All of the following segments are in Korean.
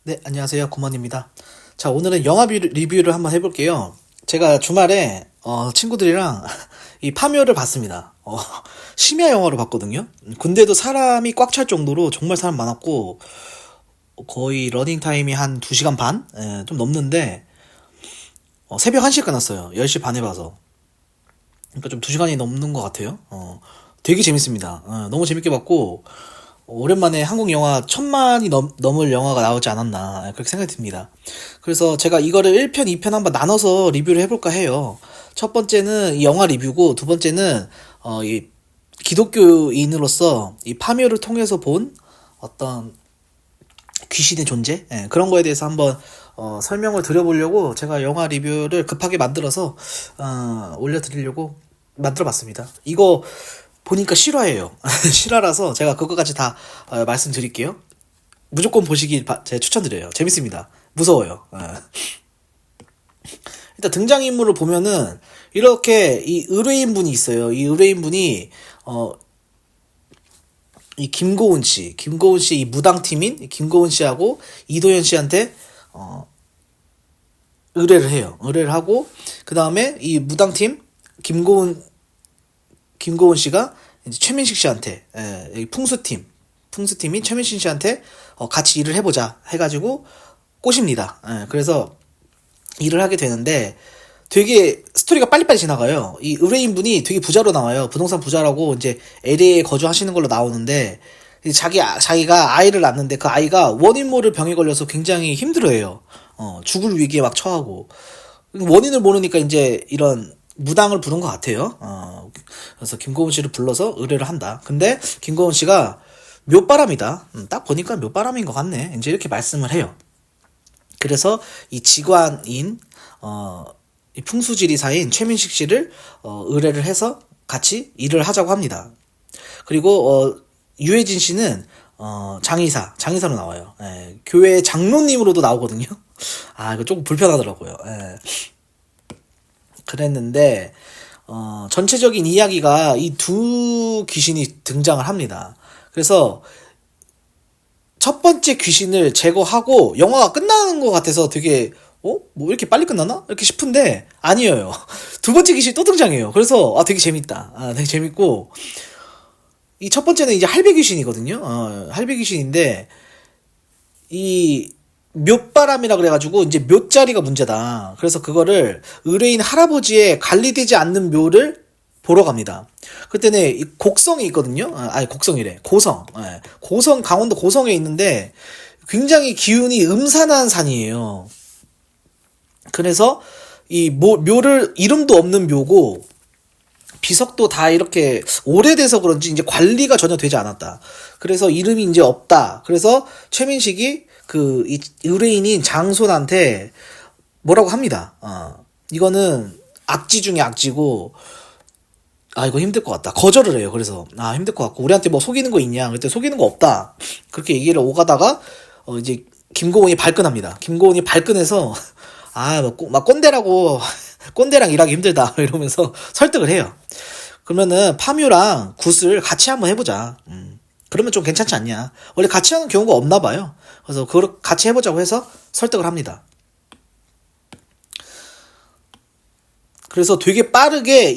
네, 안녕하세요. 굿먼입니다. 자, 오늘은 영화 리뷰를 한번 해볼게요. 제가 주말에, 친구들이랑 이 파묘를 봤습니다. 심야 영화로 봤거든요. 근데도 사람이 꽉 찰 정도로 정말 사람 많았고, 거의 러닝타임이 한 2시간 반? 예, 좀 넘는데, 새벽 1시에 끝났어요. 10시 반에 봐서. 그러니까 좀 2시간이 넘는 것 같아요. 되게 재밌습니다. 너무 재밌게 봤고, 오랜만에 한국 영화 1000만이 넘을 영화가 나오지 않았나 그렇게 생각이 듭니다. 그래서 제가 이거를 1편, 2편 한번 나눠서 리뷰를 해볼까 해요. 첫 번째는 이 영화 리뷰고 두 번째는 이 기독교인으로서 이 파묘를 통해서 본 어떤 귀신의 존재 그런 거에 대해서 한번 설명을 드려보려고 제가 영화 리뷰를 급하게 만들어서 올려드리려고 만들어봤습니다. 이거 보니까 실화예요. 실화라서 제가 그것까지 다 말씀드릴게요. 무조건 보시길 제가 추천드려요. 재밌습니다. 무서워요. 일단 등장인물을 보면은 이렇게 이 의뢰인분이 있어요. 이 의뢰인분이 이 김고은 씨 이 무당팀인 김고은 씨하고 이도현 씨한테 의뢰를 해요. 의뢰를 하고 그 다음에 이 무당팀 김고은 씨가 이제 최민식 씨한테 풍수팀인 최민식 씨한테 같이 일을 해보자 해가지고 꼬십니다. 그래서 일을 하게 되는데 되게 스토리가 빨리빨리 지나가요. 이 의뢰인분이 되게 부자로 나와요. 부동산 부자라고 이제 LA에 거주하시는 걸로 나오는데 자기가 아이를 낳는데 그 아이가 원인 모를 병에 걸려서 굉장히 힘들어해요. 죽을 위기에 막 처하고 원인을 모르니까 이제 이런 무당을 부른 것 같아요. 그래서 김고은 씨를 불러서 의뢰를 한다. 근데 김고은 씨가 묘바람이다. 딱 보니까 묘바람인 것 같네. 이제 이렇게 말씀을 해요. 그래서 이 직관인 이 풍수지리사인 최민식 씨를 의뢰를 해서 같이 일을 하자고 합니다. 그리고 유해진 씨는 장의사로 나와요. 교회 장로님으로도 나오거든요. 이거 조금 불편하더라고요. 그랬는데 전체적인 이야기가 이 두 귀신이 등장을 합니다. 그래서 첫 번째 귀신을 제거하고 영화가 끝나는 것 같아서 되게 뭐 이렇게 빨리 끝나나? 이렇게 싶은데 아니에요. 두 번째 귀신이 또 등장해요. 그래서 되게 재밌다. 되게 재밌고 이 첫 번째는 이제 할배 귀신이거든요. 할배 귀신인데 이 묘바람이라 그래가지고 이제 묘자리가 문제다. 그래서 그거를 의뢰인 할아버지의 관리되지 않는 묘를 보러 갑니다. 그때는 이 곡성이 있거든요. 곡성이래. 고성. 고성, 강원도 고성에 있는데 굉장히 기운이 음산한 산이에요. 그래서 이 묘를 이름도 없는 묘고 비석도 다 이렇게 오래돼서 그런지 이제 관리가 전혀 되지 않았다. 그래서 이름이 이제 없다. 그래서 최민식이 이 의뢰인인 장손한테 뭐라고 합니다. 이거는 악지 중에 악지고, 이거 힘들 것 같다. 거절을 해요. 그래서, 힘들 것 같고, 우리한테 뭐 속이는 거 있냐? 그때 속이는 거 없다. 그렇게 얘기를 오가다가, 이제, 김고은이 발끈합니다. 김고은이 발끈해서, 막 꼰대랑 일하기 힘들다. 이러면서 설득을 해요. 그러면은, 파묘랑 굿을 같이 한번 해보자. 그러면 좀 괜찮지 않냐. 원래 같이 하는 경우가 없나 봐요. 그래서 그걸 같이 해보자고 해서 설득을 합니다. 그래서 되게 빠르게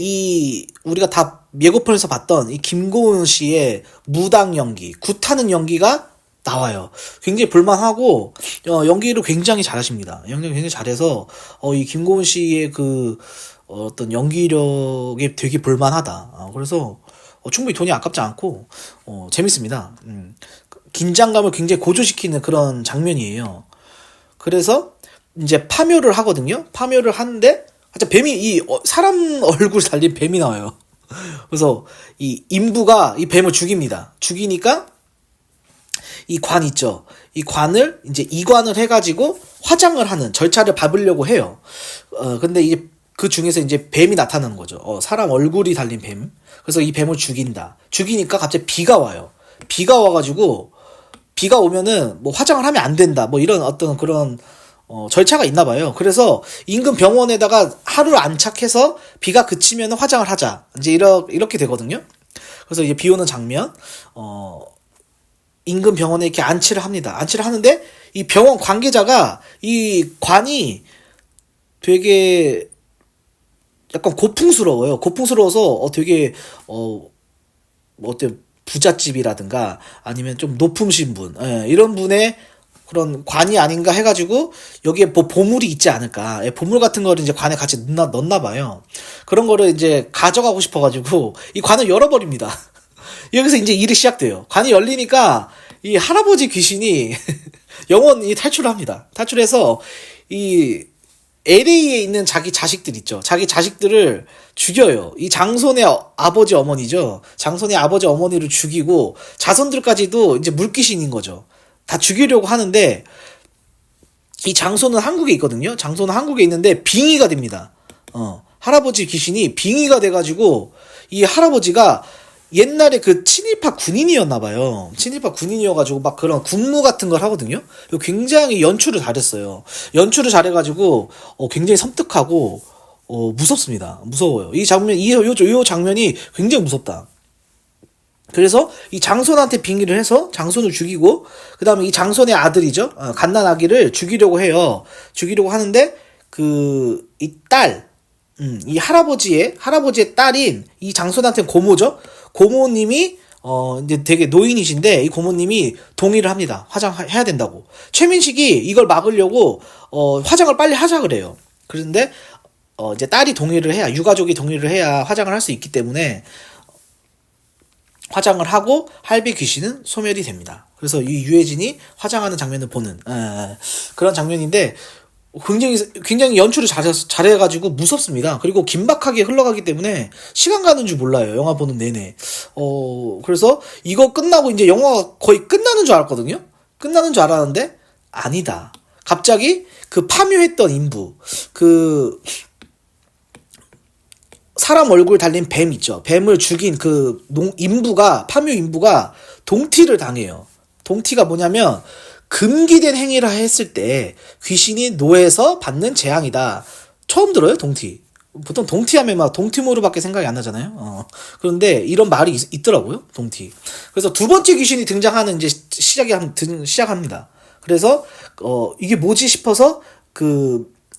우리가 다 예고편에서 봤던 이 김고은 씨의 무당 연기, 굿하는 연기가 나와요. 굉장히 볼만하고 연기를 굉장히 잘하십니다. 연기를 굉장히 잘해서 이 김고은 씨의 어떤 연기력이 되게 볼만하다. 그래서 충분히 돈이 아깝지 않고 재밌습니다. 긴장감을 굉장히 고조시키는 그런 장면이에요. 그래서 이제 파묘를 하거든요. 파묘를 하는데 뱀이 사람 얼굴 달린 뱀이 나와요. 그래서 이 인부가 이 뱀을 죽입니다. 죽이니까 이 관 있죠. 이 관을 이제 이관을 해가지고 화장을 하는 절차를 밟으려고 해요. 근데 이제 그 중에서 이제 뱀이 나타나는 거죠. 사람 얼굴이 달린 뱀. 그래서 이 뱀을 죽인다. 죽이니까 갑자기 비가 와요. 비가 와가지고 비가 오면은 뭐 화장을 하면 안 된다. 뭐 이런 어떤 그런 절차가 있나 봐요. 그래서 인근 병원에다가 하루를 안착해서 비가 그치면 화장을 하자. 이제 이렇게 되거든요. 그래서 이제 비 오는 장면, 인근 병원에 이렇게 안치를 합니다. 안치를 하는데 이 병원 관계자가 이 관이 되게 약간 고풍스러워요. 고풍스러워서 되게 뭐 어때 부잣집이라든가 아니면 좀 높으신 분, 이런 분의 그런 관이 아닌가 해가지고 여기에 뭐 보물이 있지 않을까, 보물 같은 거를 이제 관에 같이 넣나 봐요. 그런 거를 이제 가져가고 싶어가지고 이 관을 열어버립니다. 여기서 이제 일이 시작돼요. 관이 열리니까 이 할아버지 귀신이 영원히 탈출을 합니다. 탈출해서 이 LA에 있는 자기 자식들 있죠. 자기 자식들을 죽여요. 이 장손의 아버지 어머니죠. 장손의 아버지 어머니를 죽이고 자손들까지도 이제 물귀신인 거죠. 다 죽이려고 하는데 이 장손은 한국에 있거든요. 장손은 한국에 있는데 빙의가 됩니다. 할아버지 귀신이 빙의가 돼가지고 이 할아버지가 옛날에 그 친일파 군인이었나 봐요. 친일파 군인이어가지고 막 그런 군무 같은 걸 하거든요. 굉장히 연출을 잘했어요. 연출을 잘해가지고 굉장히 섬뜩하고 무섭습니다. 무서워요. 이 장면, 이 장면이 굉장히 무섭다. 그래서 이 장손한테 빙의를 해서 장손을 죽이고 그 다음에 이 장손의 아들이죠. 갓난 아기를 죽이려고 해요. 죽이려고 하는데 이 딸, 이 할아버지의 딸인 이 장손한테는 고모죠. 고모님이 이제 되게 노인이신데 이 고모님이 동의를 합니다. 화장해야 된다고. 최민식이 이걸 막으려고 화장을 빨리 하자 그래요. 그런데 이제 딸이 동의를 해야, 유가족이 동의를 해야 화장을 할 수 있기 때문에 화장을 하고 할배 귀신은 소멸이 됩니다. 그래서 이 유해진이 화장하는 장면을 보는 그런 장면인데 굉장히 연출을 잘해가지고 무섭습니다. 그리고 긴박하게 흘러가기 때문에 시간 가는 줄 몰라요. 영화 보는 내내. 그래서 이거 끝나고 이제 영화가 거의 끝나는 줄 알았거든요. 끝나는 줄 알았는데 아니다. 갑자기 그 파묘했던 인부, 그 사람 얼굴 달린 뱀 있죠. 뱀을 죽인 그 파묘 인부가 동티를 당해요. 동티가 뭐냐면 금기된 행위를 했을 때 귀신이 노에서 받는 재앙이다. 처음 들어요, 동티. 보통 동티하면 막 동티모르밖에 생각이 안 나잖아요. 그런데 이런 말이 있더라고요, 동티. 그래서 두 번째 귀신이 등장하는 이제 시작합니다. 그래서 이게 뭐지 싶어서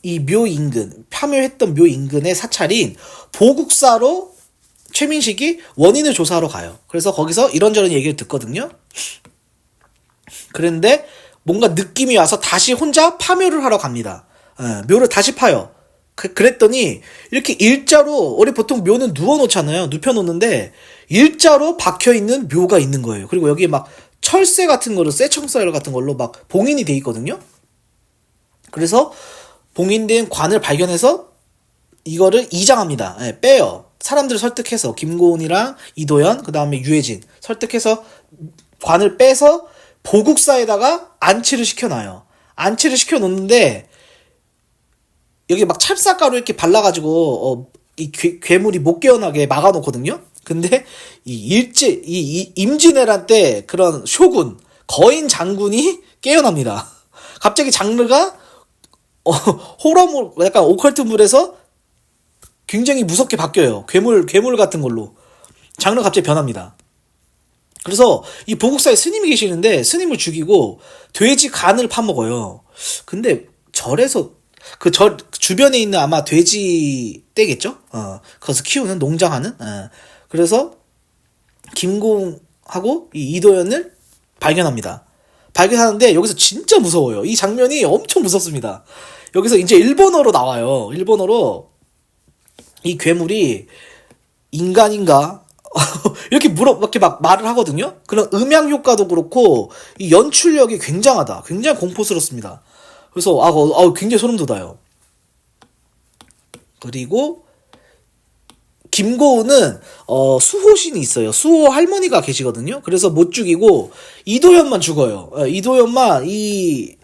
이 묘 인근, 파묘했던 묘 인근의 사찰인 보국사로 최민식이 원인을 조사하러 가요. 그래서 거기서 이런저런 얘기를 듣거든요. 그런데 뭔가 느낌이 와서 다시 혼자 파묘를 하러 갑니다. 묘를 다시 파요. 그랬더니 이렇게 일자로, 우리 보통 묘는 누워놓잖아요. 눕혀놓는데 일자로 박혀있는 묘가 있는 거예요. 그리고 여기에 막 철새 같은 거로, 쇠청쌀 같은 걸로 막 봉인이 돼 있거든요. 그래서 봉인된 관을 발견해서 이거를 이장합니다. 빼요. 사람들을 설득해서 김고은이랑 이도현, 그 다음에 유해진 설득해서 관을 빼서 보국사에다가 안치를 시켜놔요. 안치를 시켜놓는데 여기 막 찰쌀가루 이렇게 발라가지고 이 괴물이 못 깨어나게 막아놓거든요. 근데 이 임진왜란 때 그런 쇼군, 거인 장군이 깨어납니다. 갑자기 장르가 호러물, 약간 오컬트물에서 굉장히 무섭게 바뀌어요. 괴물 같은 걸로. 장르가 갑자기 변합니다. 그래서 이 보국사에 스님이 계시는데 스님을 죽이고 돼지 간을 파먹어요. 근데 절에서 절 주변에 있는 아마 돼지 떼겠죠? 거기서 키우는, 농장하는. 그래서 김공하고 이 이도현을 발견합니다. 발견하는데 여기서 진짜 무서워요. 이 장면이 엄청 무섭습니다. 여기서 이제 일본어로 나와요. 일본어로 이 괴물이 인간인가? 이렇게 막 말을 하거든요. 그런 음향 효과도 그렇고 이 연출력이 굉장하다. 굉장히 공포스럽습니다. 그래서 굉장히 소름 돋아요. 그리고 김고은은 수호신이 있어요. 수호 할머니가 계시거든요. 그래서 못 죽이고 이도현만 죽어요. 이도현만 이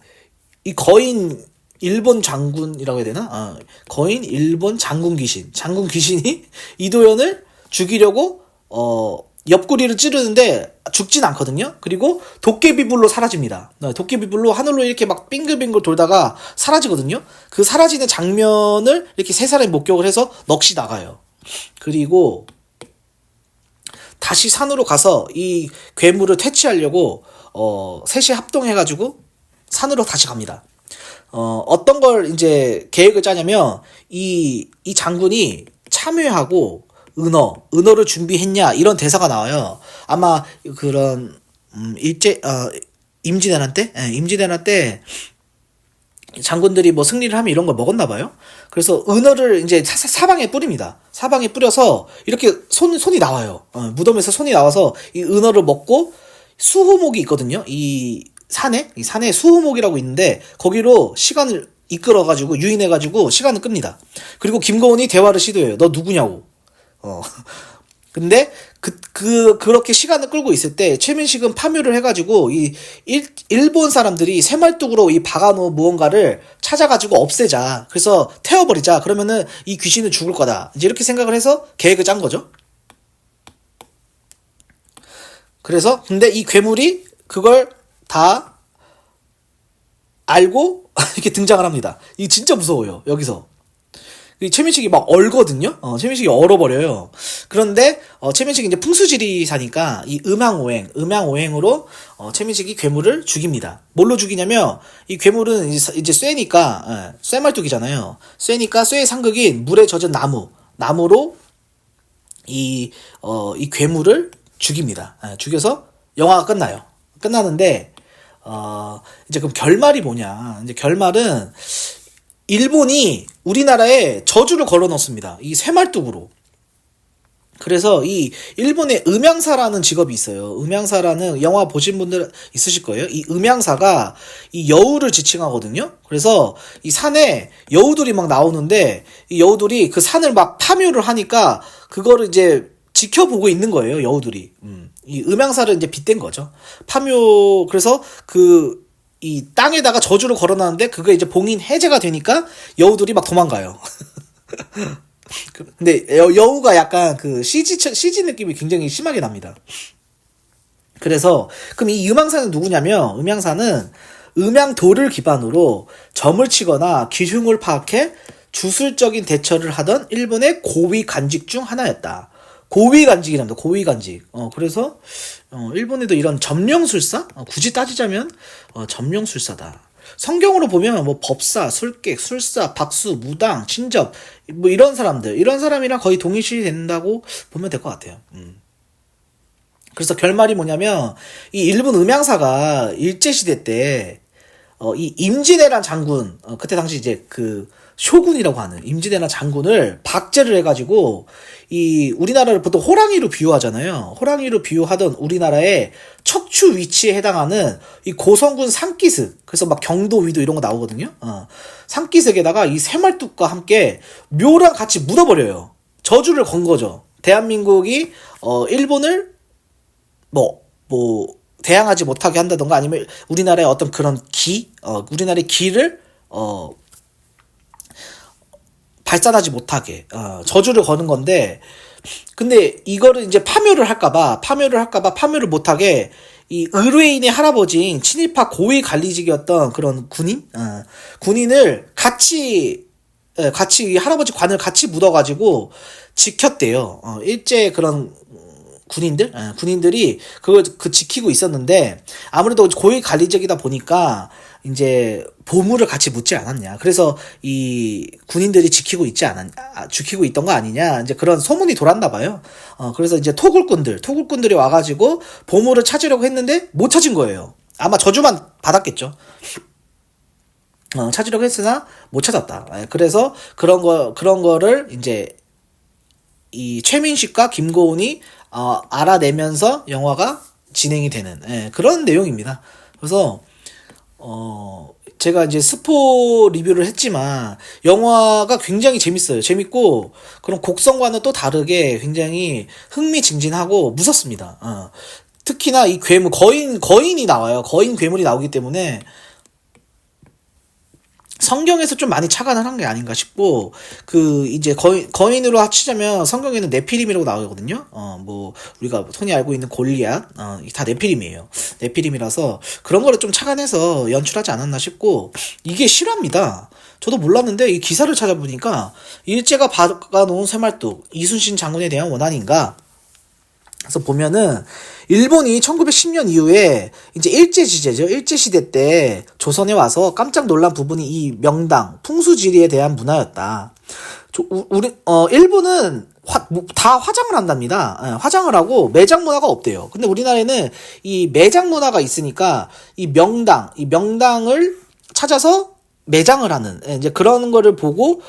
거인 일본 장군이라고 해야 되나? 거인 일본 장군 귀신이 이도현을 죽이려고 옆구리를 찌르는데 죽진 않거든요. 그리고 도깨비불로 사라집니다. 도깨비불로 하늘로 이렇게 막 빙글빙글 돌다가 사라지거든요. 그 사라지는 장면을 이렇게 세 사람이 목격을 해서 넋이 나가요. 그리고 다시 산으로 가서 이 괴물을 퇴치하려고 셋이 합동해가지고 산으로 다시 갑니다. 어떤 걸 이제 계획을 짜냐면, 이 장군이 참여하고 은어를 준비했냐, 이런 대사가 나와요. 아마 그런, 임진왜란 때? 예, 임진왜란 때 장군들이 뭐 승리를 하면 이런 걸 먹었나 봐요. 그래서 은어를 이제 사방에 뿌립니다. 사방에 뿌려서 이렇게 손이 나와요. 무덤에서 손이 나와서 이 은어를 먹고 수호목이 있거든요. 이 산에 수호목이라고 있는데 거기로 시간을 이끌어가지고 유인해가지고 시간을 끕니다. 그리고 김고은이 대화를 시도해요. 너 누구냐고. 근데 그렇게 시간을 끌고 있을 때 최민식은 파묘를 해가지고 일본 사람들이 새말뚝으로 이 박아놓은 무언가를 찾아가지고 없애자. 그래서 태워버리자. 그러면은 이 귀신은 죽을 거다. 이제 이렇게 생각을 해서 계획을 짠 거죠. 그래서 근데 이 괴물이 그걸 다 알고 이렇게 등장을 합니다. 이게 진짜 무서워요. 여기서. 최민식이 막 얼거든요. 최민식이 얼어버려요. 그런데 최민식이 이제 풍수지리사니까 이 음양오행으로 최민식이 괴물을 죽입니다. 뭘로 죽이냐면 이 괴물은 이제 쇠니까 쇠말뚝이잖아요. 쇠니까 쇠의 상극인 물에 젖은 나무로 이 괴물을 죽입니다. 죽여서 영화가 끝나요. 끝나는데 이제 그럼 결말이 뭐냐? 이제 결말은 일본이 우리나라에 저주를 걸어 넣습니다. 이 쇠말뚝으로. 그래서 이 일본에 음양사라는 직업이 있어요. 음양사라는 영화 보신 분들 있으실 거예요. 이 음양사가 이 여우를 지칭하거든요. 그래서 이 산에 여우들이 막 나오는데 이 여우들이 그 산을 막 파묘를 하니까 그거를 이제 지켜보고 있는 거예요. 여우들이. 이 음양사를 이제 빗댄 거죠. 파묘. 그래서 이 땅에다가 저주를 걸어놨는데 그게 이제 봉인 해제가 되니까 여우들이 막 도망가요. 근데 여우가 약간 그 CG 느낌이 굉장히 심하게 납니다. 그래서 그럼 이 음양사는 누구냐면 음양사는 음양도를 기반으로 점을 치거나 기흉을 파악해 주술적인 대처를 하던 일본의 고위 간직 중 하나였다. 고위 간직이랍니다. 고위 간직. 그래서 일본에도 이런 점령술사? 굳이 따지자면 점령술사다. 성경으로 보면 뭐 법사, 술객, 술사, 박수, 무당, 친접 뭐 이런 사람이랑 거의 동일시 된다고 보면 될 것 같아요. 그래서 결말이 뭐냐면 이 일본 음양사가 일제시대 때 이 임진왜란 장군 그때 당시 이제 그 쇼군이라고 하는 임진왜란 장군을 박제를 해가지고 이 우리나라를 보통 호랑이로 비유하잖아요. 호랑이로 비유하던 우리나라의 척추 위치에 해당하는 이 고성군 산기슭, 그래서 막 경도 위도 이런 거 나오거든요. 산기슭에다가 이 새말뚝과 함께 묘랑 같이 묻어버려요. 저주를 건 거죠. 대한민국이 일본을 대항하지 못하게 한다던가 아니면 우리나라의 어떤 그런 우리나라의 기를 발산하지 못하게 저주를 거는 건데, 근데 이거를 이제 파묘를 할까봐 파묘를 못하게 이 의뢰인의 할아버지인 친일파 고위 관리직이었던 그런 군인을 같이 할아버지 관을 같이 묻어가지고 지켰대요. 일제 그런 군인들이 그걸 지키고 있었는데, 아무래도 고위 관리직이다 보니까 이제 보물을 같이 묻지 않았냐. 그래서 이 군인들이 지키고 있던 거 아니냐. 이제 그런 소문이 돌았나 봐요. 그래서 이제 토굴꾼들이 와가지고 보물을 찾으려고 했는데 못 찾은 거예요. 아마 저주만 받았겠죠. 찾으려고 했으나 못 찾았다. 그래서 그런 거를 이제 이 최민식과 김고은이 알아내면서 영화가 진행이 되는 그런 내용입니다. 그래서 제가 이제 스포 리뷰를 했지만 영화가 굉장히 재밌어요. 재밌고 그런 곡성과는 또 다르게 굉장히 흥미진진하고 무섭습니다. 특히나 이 괴물 거인이 나와요. 거인 괴물이 나오기 때문에 성경에서 좀 많이 착안을 한 게 아닌가 싶고, 이제 거인으로 합치자면 성경에는 네피림이라고 나오거든요. 뭐, 우리가 흔히 알고 있는 골리앗, 다 네피림이에요. 네피림이라서 그런 거를 좀 착안해서 연출하지 않았나 싶고, 이게 실화입니다. 저도 몰랐는데 이 기사를 찾아보니까 일제가 박아놓은 쇠말뚝, 이순신 장군에 대한 원한인가? 그래서 보면은 일본이 1910년 이후에 이제 일제시대죠. 일제시대 때 조선에 와서 깜짝 놀란 부분이 이 명당, 풍수지리에 대한 문화였다. 일본은 다 화장을 한답니다. 예, 화장을 하고 매장 문화가 없대요. 근데 우리나라에는 이 매장 문화가 있으니까 이 명당을 찾아서 매장을 하는, 예, 이제 그런 거를 보고,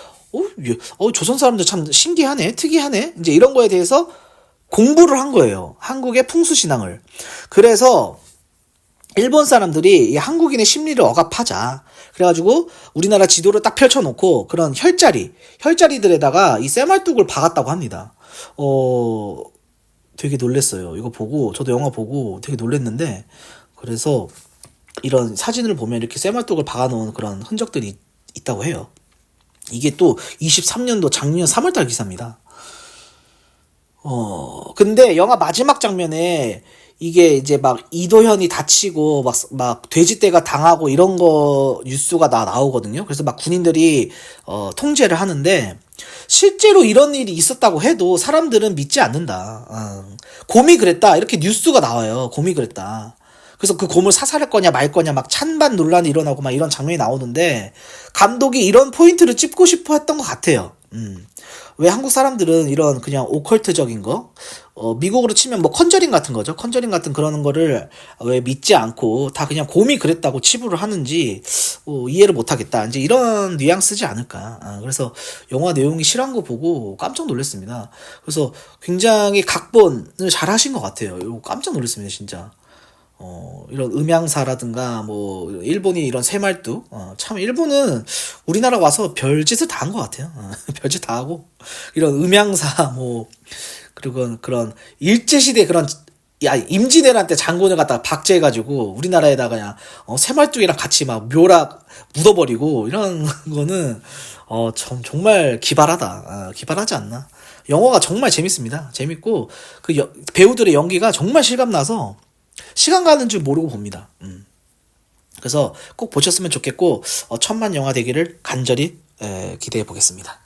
조선 사람들 참 신기하네, 특이하네, 이제 이런 거에 대해서 공부를 한 거예요. 한국의 풍수신앙을. 그래서 일본 사람들이 이 한국인의 심리를 억압하자. 그래가지고 우리나라 지도를 딱 펼쳐놓고 그런 혈자리들에다가 이 쇠말뚝을 박았다고 합니다. 되게 놀랬어요. 이거 보고, 저도 영화 보고 되게 놀랬는데, 그래서 이런 사진을 보면 이렇게 쇠말뚝을 박아놓은 그런 흔적들이 있다고 해요. 이게 또 23년도 작년 3월달 기사입니다. 근데 영화 마지막 장면에 이게 이제 막 이도현이 다치고 막 돼지떼가 당하고 이런 거 뉴스가 나오거든요. 그래서 막 군인들이 통제를 하는데 실제로 이런 일이 있었다고 해도 사람들은 믿지 않는다. 곰이 그랬다. 이렇게 뉴스가 나와요. 곰이 그랬다. 그래서 그 곰을 사살할 거냐 말 거냐 막 찬반 논란이 일어나고 막 이런 장면이 나오는데 감독이 이런 포인트를 찝고 싶어 했던 것 같아요. 왜 한국 사람들은 이런 그냥 오컬트적인 거, 미국으로 치면 뭐 컨저링 같은 거죠. 컨저링 같은 그런 거를 왜 믿지 않고 다 그냥 곰이 그랬다고 치부를 하는지 이해를 못 하겠다. 이제 이런 뉘앙스지 않을까. 그래서 영화 내용이 실한 거 보고 깜짝 놀랐습니다. 그래서 굉장히 각본을 잘 하신 것 같아요. 이거 깜짝 놀랐습니다, 진짜. 이런 음향사라든가, 뭐, 일본이 이런 새말뚝, 참, 일본은 우리나라 와서 별짓을 다 한 것 같아요. 별짓 다 하고, 이런 음향사, 뭐, 그리고 그런, 일제시대 그런, 임진왜란 때 장군을 갖다가 박제해가지고, 우리나라에다가 그냥, 새말뚝이랑 같이 막 묘락 묻어버리고, 이런 거는, 정말 기발하다. 기발하지 않나. 영화가 정말 재밌습니다. 재밌고, 배우들의 연기가 정말 실감나서, 시간 가는 줄 모르고 봅니다. 그래서 꼭 보셨으면 좋겠고, 천만 영화 되기를 간절히 기대해 보겠습니다.